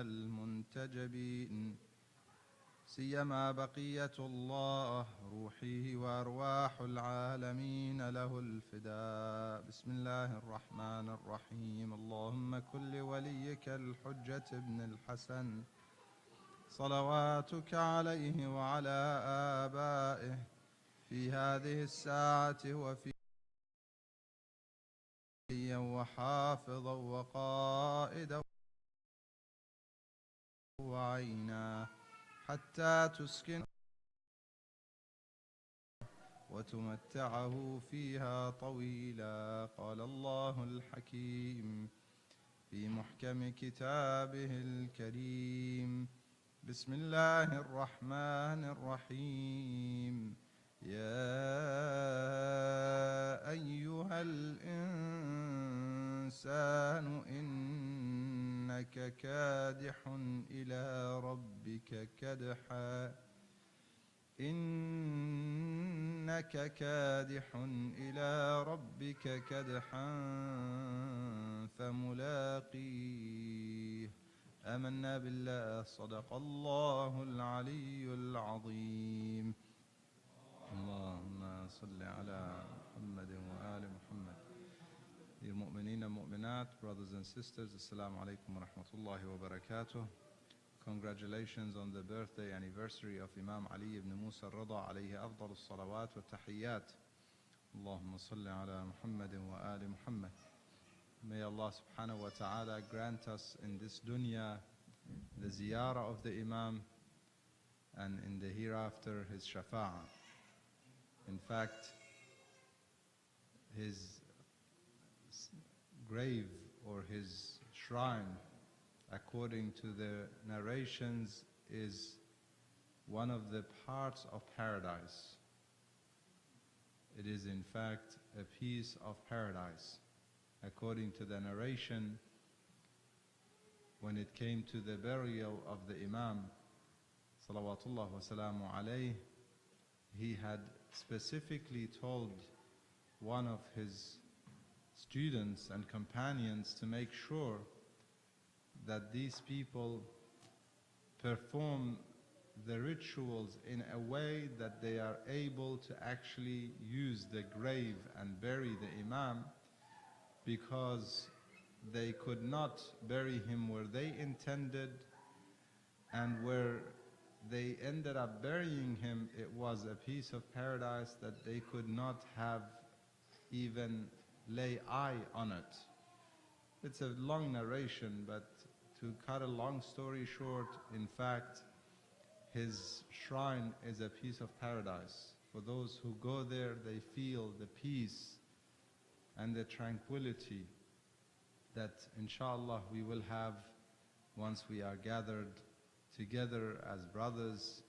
المنتجبين سيما بقية الله روحه وأرواح العالمين له الفداء. بسم الله الرحمن الرحيم. اللهم كن لوليك الحجة ابن الحسن صلواتك عليه وعلى آبائه في هذه الساعة وفي وحافظا وقائدا وعينا حتى تسكن وتمتعه فيها طويلا. قال الله الحكيم في محكم كتابه الكريم: بسم الله الرحمن الرحيم. يا أيها الإنسان إنك كادح إلى ربك كدحا فملاقيه. آمنا بالله. صدق الله العلي العظيم. اللهم صل على محمد وآل محمد. Dear mu'mineen and mu'minat, brothers and sisters, Assalamu alaikum wa rahmatullahi wa barakatuh. Congratulations on the birthday anniversary of Imam Ali ibn Musa Raza alayhi afdal salawat wa tahiyyat. Allahumma salli ala Muhammadin wa ali Muhammad. May Allah subhanahu wa ta'ala grant us in this dunya the ziyarah of the Imam, and in the hereafter his shafa'ah. In fact, his grave or his shrine, according to the narrations, is one of the parts of paradise. It is in fact a piece of paradise. According to the narration, when it came to the burial of the Imam, salawatullah wa salamu alayh, he had specifically told one of his students and companions to make sure that these people perform the rituals in a way that they are able to actually use the grave and bury the Imam, because they could not bury him where they intended, and where they ended up burying him, it was a piece of paradise that they could not have even lay eye on it. It's a long narration, but to cut a long story short, in fact, his shrine is a piece of paradise. For those who go there, they feel the peace and the tranquility that inshallah we will have once we are gathered together as brothers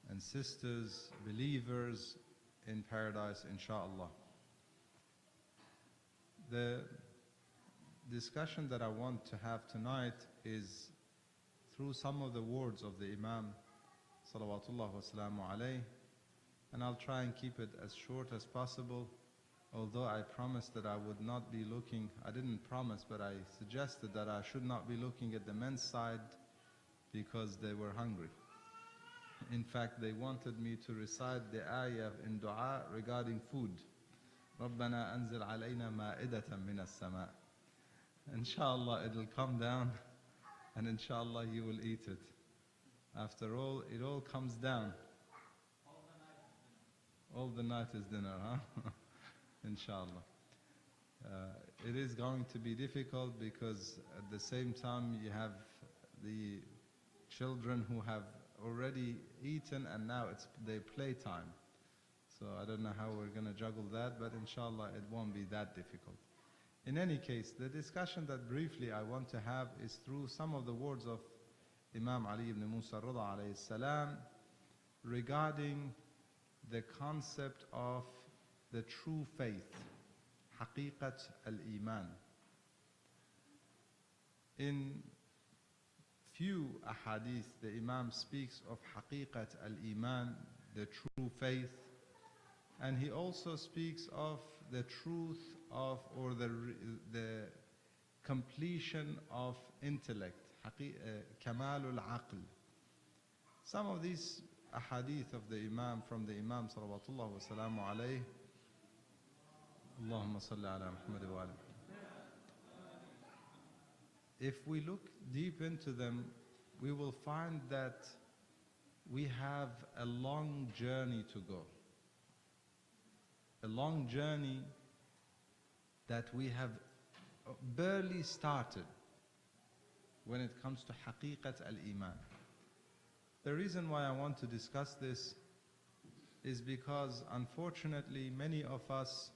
and sisters, believers in paradise, inshallah. The discussion that I want to have tonight is through some of the words of the Imam, salawatullah wa salamu alayh, and I'll try and keep it as short as possible, although I promised that I would not be looking, I didn't promise, but I suggested that I should not be looking at the men's side because they were hungry. In fact, they wanted me to recite the ayah in dua regarding food. رَبَّنَا أَنزِلْ عَلَيْنَا مَائِدَةً مِنَ السَّمَاءِ. Inshallah, it will come down, and inshallah you will eat it. After all, it all comes down. All the night is dinner, huh? Inshallah. It is going to be difficult because at the same time you have the children who have already eaten and now it's their playtime. So I don't know how we're going to juggle that, but inshallah it won't be that difficult. In any case, the discussion that briefly I want to have is through some of the words of Imam Ali ibn Musa Raza alayhi salam regarding the concept of the true faith, haqiqat al-iman. In few ahadith, the Imam speaks of haqiqat al-iman, the true faith, and he also speaks of the truth of, or the completion of intellect, Kamalul Aql. Some of these ahadith of the Imam, from the Imam salawatullah wa salamu alayhi, Allahumma salli ala Muhammad wa ala. If we look deep into them, we will find that we have a long journey to go. A long journey that we have barely started when it comes to haqiqat al-iman. The reason why I want to discuss this is because unfortunately many of us,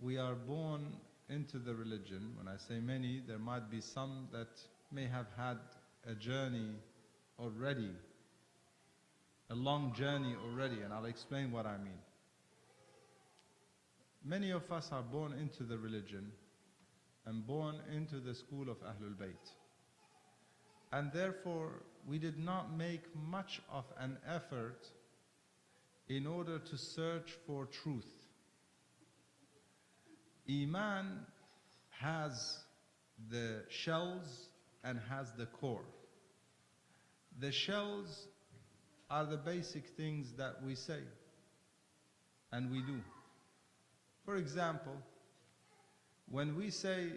we are born into the religion. When I say many, there might be some that may have had a journey already, a long journey already, and I'll explain what I mean. Many of us are born into the religion and born into the school of Ahlul Bayt. And therefore, we did not make much of an effort in order to search for truth. Iman has the shells and has the core. The shells are the basic things that we say and we do. For example, when we say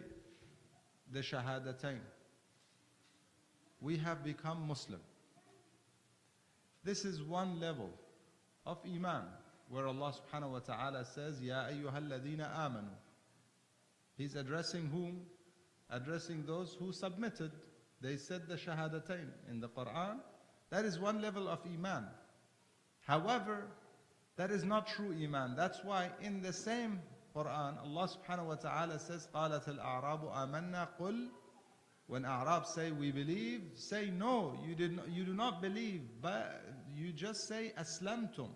the Shahadatain, we have become Muslim. This is one level of Iman, where Allah subhanahu wa ta'ala says, Ya ayyuhal ladina amanu. He's addressing whom? Addressing those who submitted. They said the Shahadatain in the Quran. That is one level of Iman. However, that is not true Iman. That's why in the same Quran, Allah subhanahu wa ta'ala says, قَالَتِ الْأَعْرَابُ آمَنَّا قُلْ. When Arabs say, we believe, say, no, you do not believe, but you just say, aslamtum.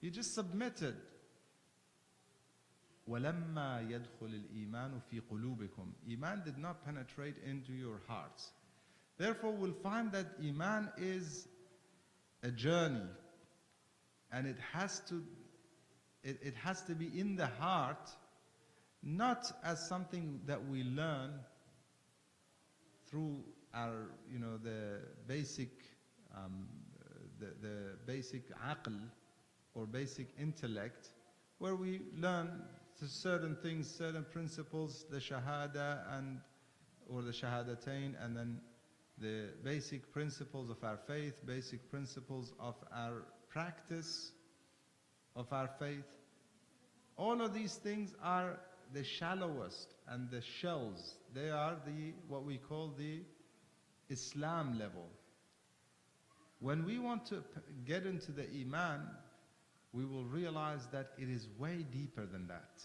You just submitted. وَلَمَّا يَدْخُلِ الْإِيمَانُ فِي قُلُوبِكُمْ. Iman did not penetrate into your hearts. Therefore, we'll find that Iman is a journey, and it has to be in the heart, not as something that we learn through our, the basic aql or basic intellect, where we learn certain things, certain principles, the shahada or the shahadatain, and then the basic principles of our faith, basic principles of our practice of our faith. All of these things are the shallowest and the shells. They are what we call the Islam level. When we want to get into the Iman, we will realize that it is way deeper than that.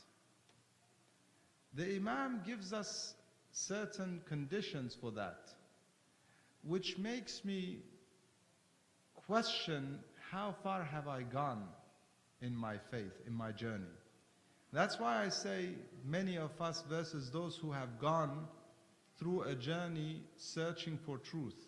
The Imam gives us certain conditions for that, which makes me question how far have I gone in my faith, in my journey. That's why I say many of us versus those who have gone through a journey searching for truth.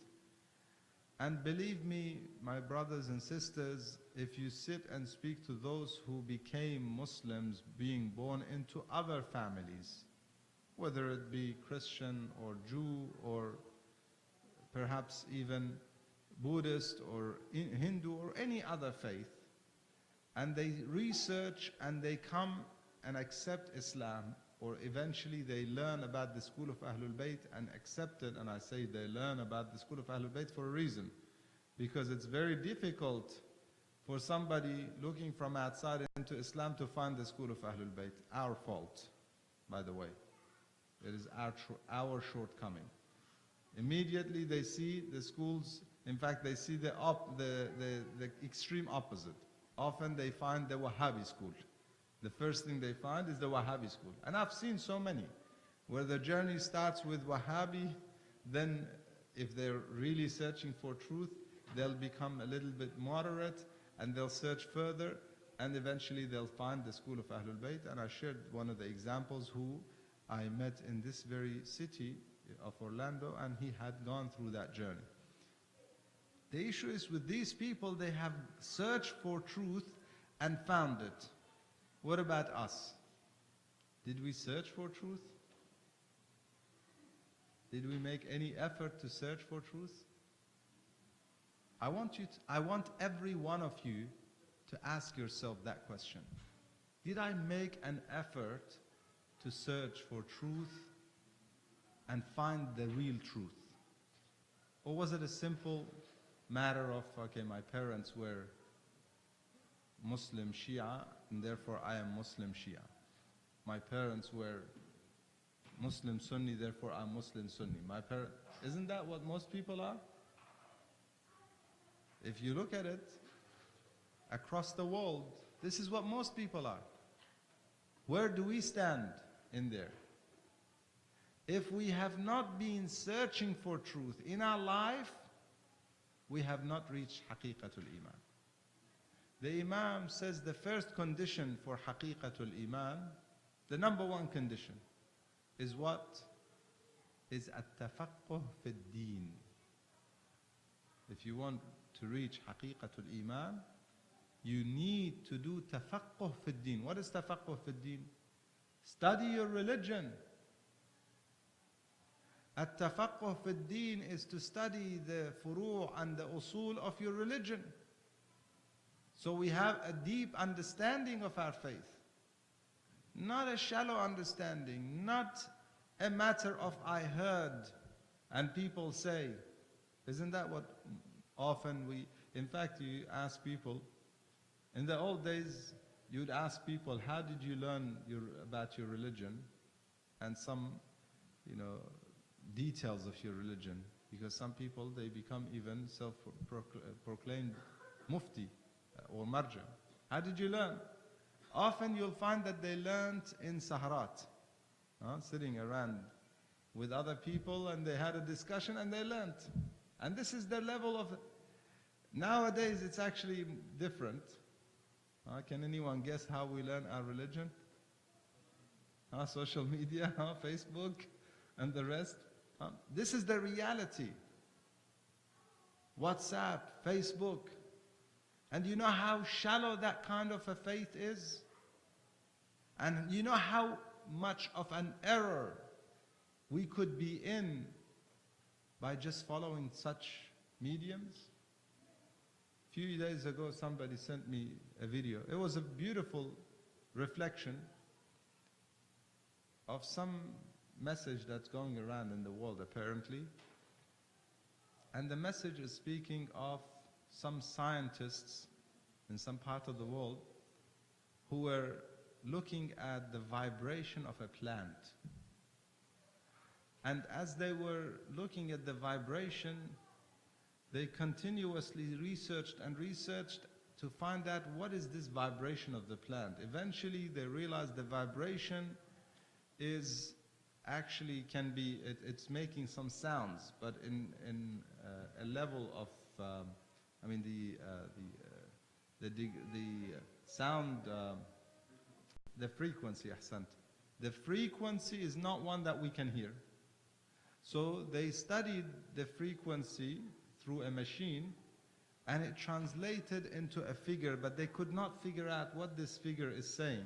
And believe me, my brothers and sisters, if you sit and speak to those who became Muslims being born into other families, whether it be Christian or Jew or perhaps even Buddhist or Hindu or any other faith, and they research and they come and accept Islam, or eventually they learn about the school of Ahlul Bayt and accept it. And I say they learn about the school of Ahlul Bayt for a reason, because it's very difficult for somebody looking from outside into Islam to find the school of Ahlul Bayt. Our fault, by the way. It is our shortcoming. Immediately they see the schools, in fact they see the extreme opposite. Often they find the Wahhabi school. The first thing they find is the Wahhabi school. And I've seen so many, where the journey starts with Wahhabi, then if they're really searching for truth, they'll become a little bit moderate, and they'll search further, and eventually they'll find the school of Ahlul Bayt. And I shared one of the examples who I met in this very city of Orlando, and he had gone through that journey. The issue is with these people, they have searched for truth and found it. What about us? Did we search for truth? Did we make any effort to search for truth? I want every one of you to ask yourself that question. Did I make an effort to search for truth and find the real truth? Or was it a simple matter of, okay, my parents were Muslim Shia, and therefore I am Muslim Shia. My parents were Muslim Sunni, therefore I'm Muslim Sunni. Isn't that what most people are? If you look at it, across the world, this is what most people are. Where do we stand in there? If we have not been searching for truth in our life, we have not reached Haqiqatul Iman. The Imam says the first condition for Haqiqatul Iman, the number one condition, is what? Is at-tafaqquh fi ad-din. If you want to reach Haqiqatul Iman, you need to do tafaqquh fi ad-din. What is tafaqquh fi ad-din? Study your religion. At-tafaqquh fi ad-din is to study the furu' and the usul of your religion. So we have a deep understanding of our faith. Not a shallow understanding, not a matter of I heard and people say. Isn't that what often in fact you ask people, in the old days you'd ask people, how did you learn about your religion? And some, details of your religion. Because some people, they become even self-proclaimed mufti or marja. How did you learn? Often you'll find that they learned in saharat, sitting around with other people, and they had a discussion and they learned. And this is their level of... Nowadays it's actually different. Can anyone guess how we learn our religion? Social media, Facebook, and the rest. This is the reality. WhatsApp, Facebook. And you know how shallow that kind of a faith is? And you know how much of an error we could be in by just following such mediums? A few days ago, somebody sent me a video. It was a beautiful reflection of some message that's going around in the world, apparently. And the message is speaking of some scientists in some part of the world who were looking at the vibration of a plant. And as they were looking at the vibration, they continuously researched and researched to find out what is this vibration of the plant. Eventually they realized the vibration is actually it's making some sounds, but in a level of the sound, the frequency, ahsant. The frequency is not one that we can hear. So they studied the frequency through a machine, and it translated into a figure, but they could not figure out what this figure is saying.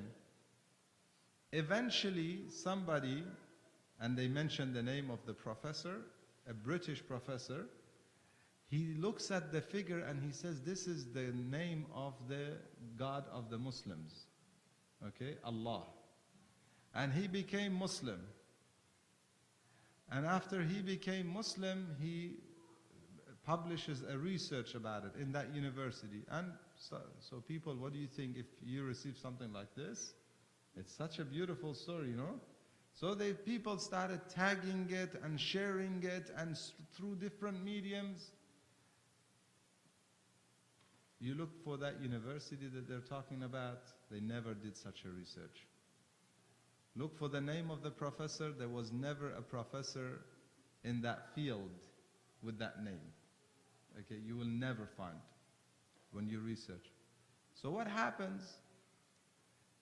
Eventually, somebody, and they mentioned the name of the professor, a British professor, he looks at the figure and he says, this is the name of the God of the Muslims, okay, Allah. And he became Muslim. And after he became Muslim, he publishes a research about it in that university. And so people, what do you think if you receive something like this? It's such a beautiful story, So people started tagging it and sharing it, and through different mediums. You look for that university that they're talking about, they never did such a research. Look for the name of the professor, there was never a professor in that field with that name. Okay, you will never find when you research. So what happens?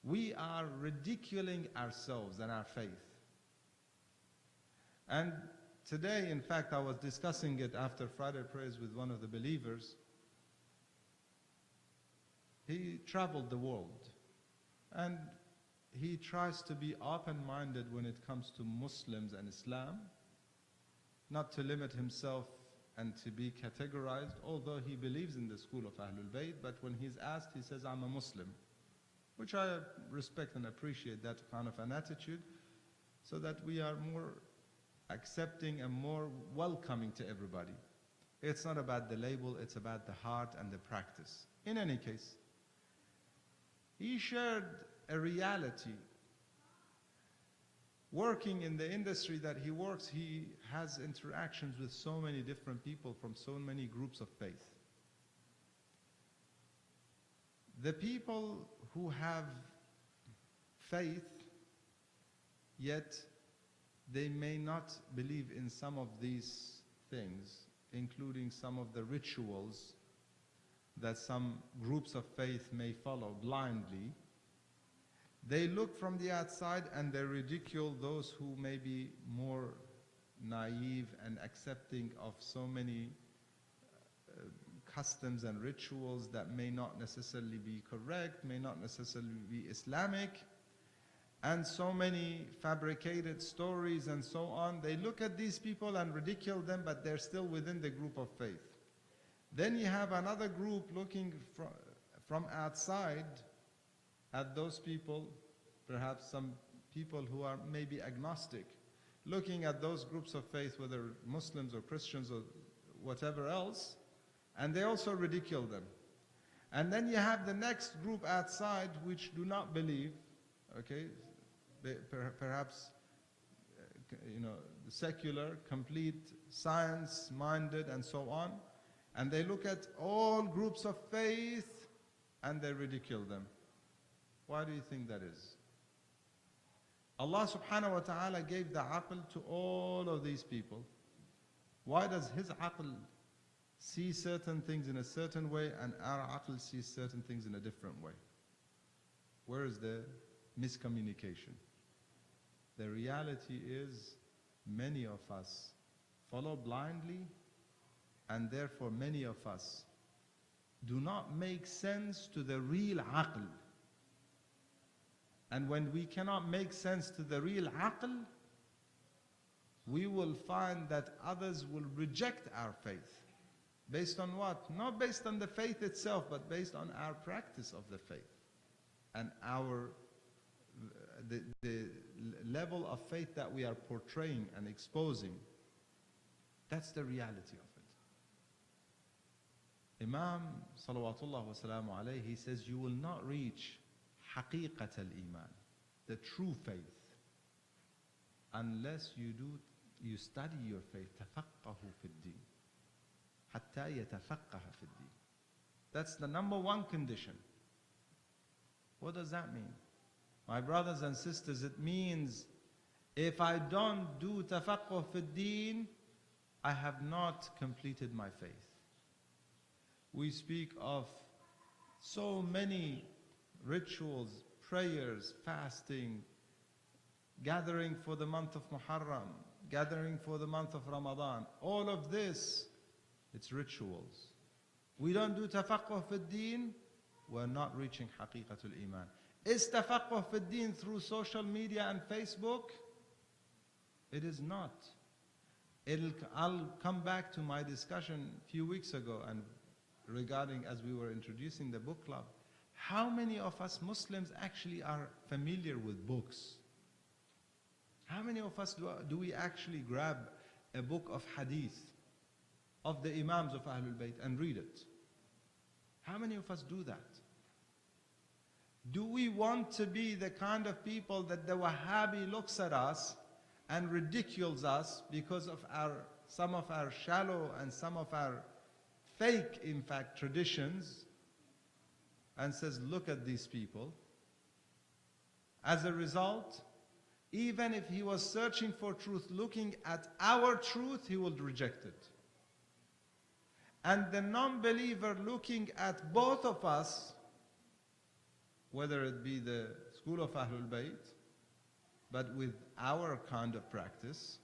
We are ridiculing ourselves and our faith. And today, in fact, I was discussing it after Friday prayers with one of the believers. He traveled the world, and he tries to be open-minded when it comes to Muslims and Islam. not to limit himself and to be categorized, although he believes in the school of Ahlul Bayt, but when he's asked, he says, I'm a Muslim, which I respect and appreciate that kind of an attitude, so that we are more accepting and more welcoming to everybody. It's not about the label, it's about the heart and the practice. In any case, he shared a reality. Working in the industry that he works, he has interactions with so many different people from so many groups of faith. The people who have faith, yet they may not believe in some of these things, including some of the rituals that some groups of faith may follow blindly. They look from the outside and they ridicule those who may be more naive and accepting of so many customs and rituals that may not necessarily be correct, may not necessarily be Islamic, and so many fabricated stories and so on. They look at these people and ridicule them, but they're still within the group of faith. Then you have another group looking from outside at those people, perhaps some people who are maybe agnostic, looking at those groups of faith, whether Muslims or Christians or whatever else, and they also ridicule them. And then you have the next group outside which do not believe, okay, perhaps secular, complete, science-minded and so on, and they look at all groups of faith and they ridicule them. Why do you think that is? Allah subhanahu wa ta'ala gave the aql to all of these people. Why does His aql see certain things in a certain way and our aql sees certain things in a different way? Where is the miscommunication? The reality is many of us follow blindly, and therefore many of us do not make sense to the real aql. And when we cannot make sense to the real aql, we will find that others will reject our faith. Based on what? Not based on the faith itself, but based on our practice of the faith and the level of faith that we are portraying and exposing. That's the reality of it. Imam salawatullah wa salamu alayhi, he says, you will not reach haqiqat al-iman, the true faith, unless you study your faith. Tafaqahu fi ad-din, hatta yatafaqaha fi ad-din. That's the number one condition. What does that mean? My brothers and sisters, it means if I don't do tafaqquh fi ad-din, I have not completed my faith. We speak of so many rituals, prayers, fasting, gathering for the month of Muharram, gathering for the month of Ramadan. All of this, it's rituals. We don't do tafaqquh fi ad-din, we're not reaching haqiqatul iman. Is tafaqquh fi ad-din through social media and Facebook? It is not. I'll come back to my discussion a few weeks ago and regarding, as we were introducing the book club, how many of us Muslims actually are familiar with books? How many of us do we actually grab a book of hadith of the Imams of Ahlul Bayt and read it? How many of us do that? Do we want to be the kind of people that the Wahhabi looks at us and ridicules us because of some of our shallow and some of our fake, in fact, traditions, and says, look at these people? As a result, even if he was searching for truth, looking at our truth, he would reject it. And the non-believer looking at both of us, whether it be the school of Ahlul Bayt, but with our kind of practice,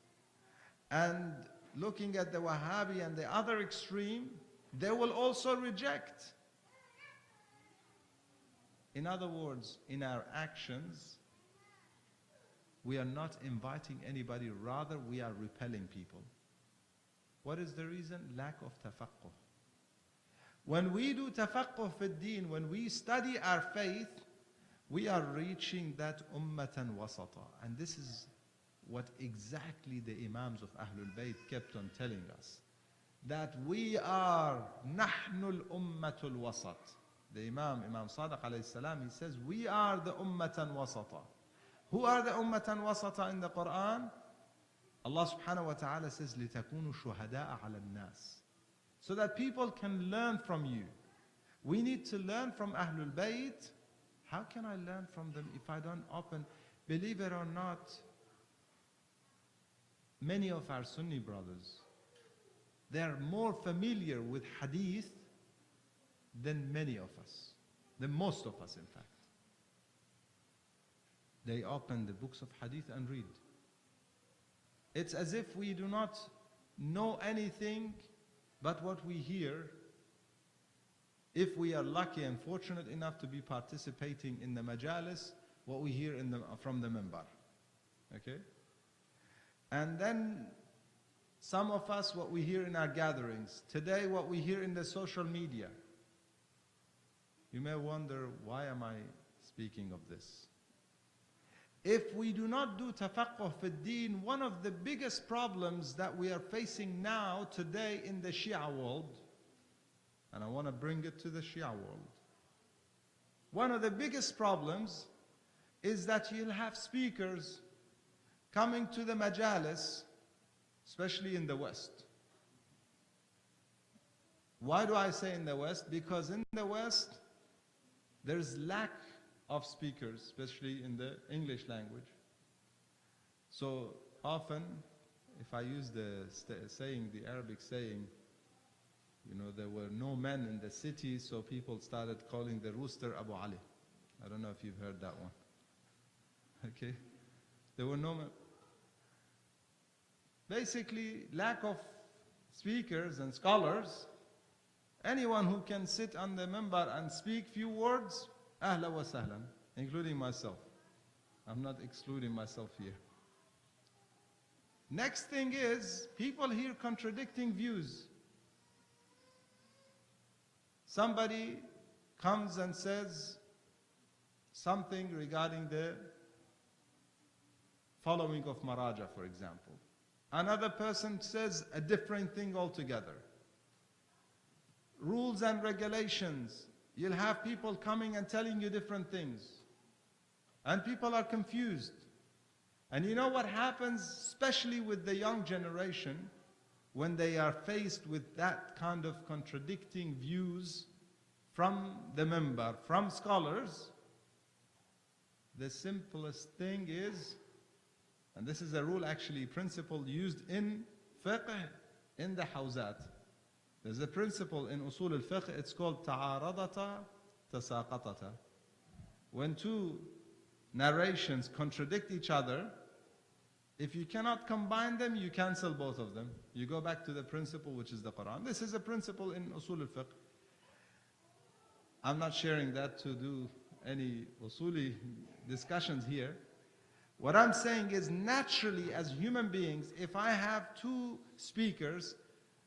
and looking at the Wahhabi and the other extreme, they will also reject. In other words, in our actions, we are not inviting anybody, rather we are repelling people. What is the reason? Lack of tafaqquh. When we do tafaqquh fi deen, when we study our faith, we are reaching that ummatan wasata. And this is what exactly the Imams of Ahlul Bayt kept on telling us. That we are nahnul ummatul wasat. The Imam Sadiq alayhi salam, he says, we are the ummatan wasata. Who are the ummatan wasata in the Quran? Allah subhanahu wa ta'ala says, لِتَكُونُوا شُهَدَاءَ عَلَى النَّاسِ. So that people can learn from you. We need to learn from Ahlul Bayt. How can I learn from them if I don't open? Believe it or not, many of our Sunni brothers, they're more familiar with hadith than many of us, than most of us in fact. They open the books of hadith and read. It's as if we do not know anything but what we hear, if we are lucky and fortunate enough to be participating in the majalis, what we hear from the minbar. Okay? And then some of us, what we hear in our gatherings. Today, what we hear in the social media. You may wonder, why am I speaking of this? If we do not do tafaqquh fi deen, one of the biggest problems that we are facing now, today in the Shia world, and I want to bring it to the Shia world. One of the biggest problems is that you'll have speakers coming to the majalis, especially in the West. Why do I say in the West? Because in the West, there's lack of speakers, especially in the English language. So often, if I use the saying, the Arabic saying, you know, there were no men in the city, so people started calling the rooster Abu Ali. I don't know if you've heard that one. Okay? There were no men. Basically, lack of speakers and scholars. Anyone who can sit on the minbar and speak few words, ahla wa sahlan, including myself. I'm not excluding myself here. Next thing is, people hear contradicting views. Somebody comes and says something regarding the following of Maraja, for example. Another person says a different thing altogether. Rules and regulations. You'll have people coming and telling you different things. And people are confused. And you know what happens, especially with the young generation, when they are faced with that kind of contradicting views from the minbar, from scholars, the simplest thing is, and this is a rule actually, principle used in fiqh, in the hawzat. There's a principle in usul al-fiqh, it's called ta'aradata tasaqatata. When two narrations contradict each other, if you cannot combine them, you cancel both of them. You go back to the principle, which is the Quran. This is a principle in usul al-fiqh. I'm not sharing that to do any usuli discussions here. What I'm saying is, naturally as human beings, if I have two speakers,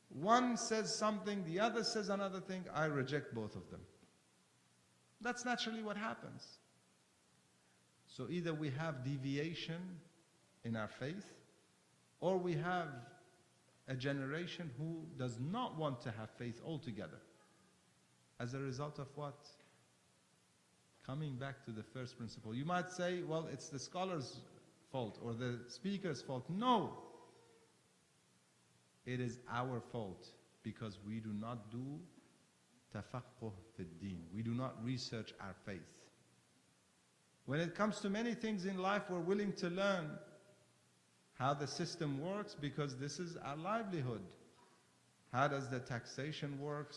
one says something, the other says another thing, I reject both of them. That's naturally what happens. So either we have deviation in our faith, or we have a generation who does not want to have faith altogether. As a result of what? Coming back to the first principle. You might say, well, it's the scholar's fault or the speaker's fault. No. It is our fault because we do not do tafaqquh fid-deen. We do not research our faith. When it comes to many things in life, we're willing to learn how the system works because this is our livelihood. How does the taxation work?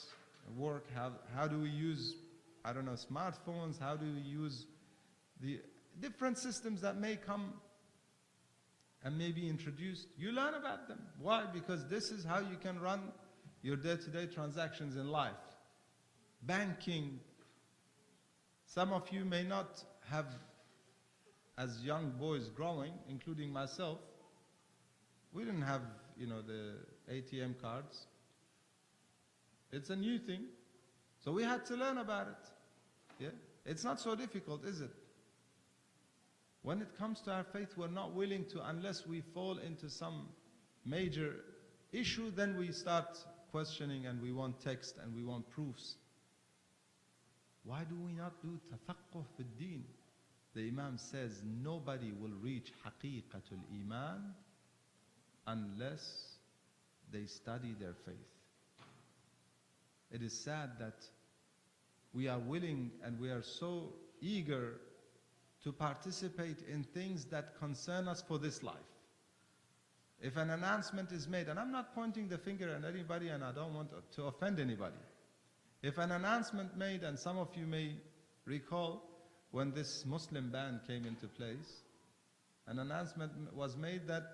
How do we use, I don't know, smartphones? How do we use the different systems that may come and may be introduced? You learn about them. Why? Because this is how you can run your day-to-day transactions in life. Banking. Some of you may not have, as young boys growing, including myself, we didn't have, the ATM cards. It's a new thing. So we had to learn about it. Yeah? It's not so difficult, is it? When it comes to our faith, we're not willing to, unless we fall into some major issue, then we start questioning and we want text and we want proofs. Why do we not do tafaqquh fi d-din? The Imam says nobody will reach haqiqatul iman unless they study their faith. It is sad that we are willing and we are so eager to participate in things that concern us for this life. If an announcement is made, and I'm not pointing the finger at anybody and I don't want to offend anybody. If an announcement made, and some of you may recall when this Muslim ban came into place, an announcement was made that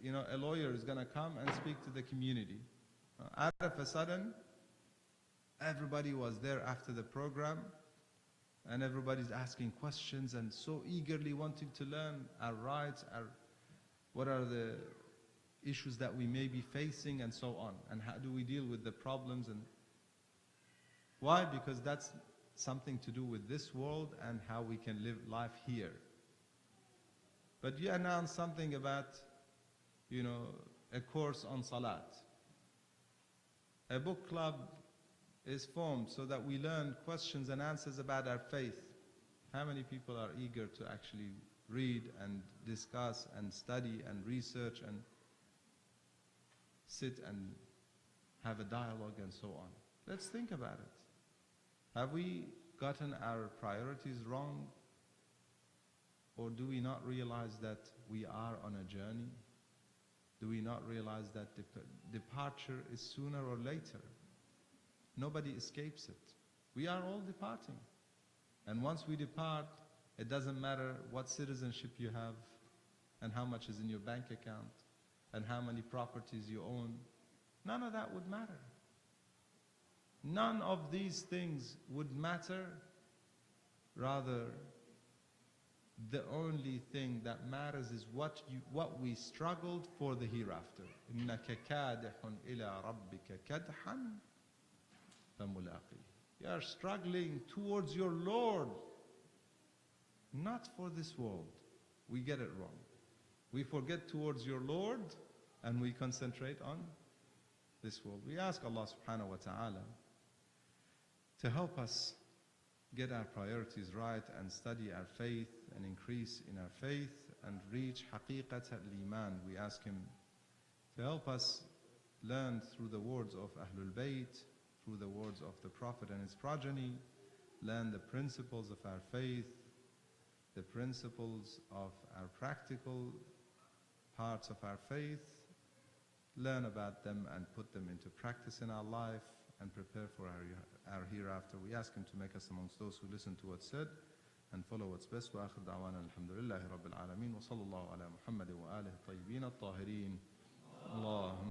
a lawyer is going to come and speak to the community. Out of a sudden, everybody was there after the program and everybody's asking questions and so eagerly wanting to learn our rights, what are the issues that we may be facing and so on, and how do we deal with the problems. And why? Because that's something to do with this world and how we can live life here. But you announce something about, a course on salat. A book club is formed so that we learn questions and answers about our faith. How many people are eager to actually read and discuss and study and research and sit and have a dialogue and so on? Let's think about it. Have we gotten our priorities wrong? Or do we not realize that we are on a journey? Do we not realize that departure is sooner or later? Nobody escapes it. We are all departing. And once we depart, it doesn't matter what citizenship you have and how much is in your bank account and how many properties you own. None of that would matter. None of these things would matter. Rather, the only thing that matters is what we struggled for the hereafter. إِنَّكَ كَادِحٌ إِلَىٰ رَبِّكَ كَدْحًا فَمُلَاقِيهِ. You are struggling towards your Lord, not for this world. We get it wrong. We forget towards your Lord and we concentrate on this world. We ask Allah subhanahu wa ta'ala to help us get our priorities right and study our faith and increase in our faith and reach haqiqat al-iman. We ask Him to help us learn through the words of Ahlul Bayt, through the words of the Prophet and his progeny, learn the principles of our faith, the principles of our practical parts of our faith, learn about them and put them into practice in our life and prepare for our hereafter. We ask Him to make us amongst those who listen to what's said and follow what's best. Wa akhir da'wana alhamdulillahi rabbil alameen wa sallallahu ala Muhammad wa alihi tayyibin at-tahirin. Allahumma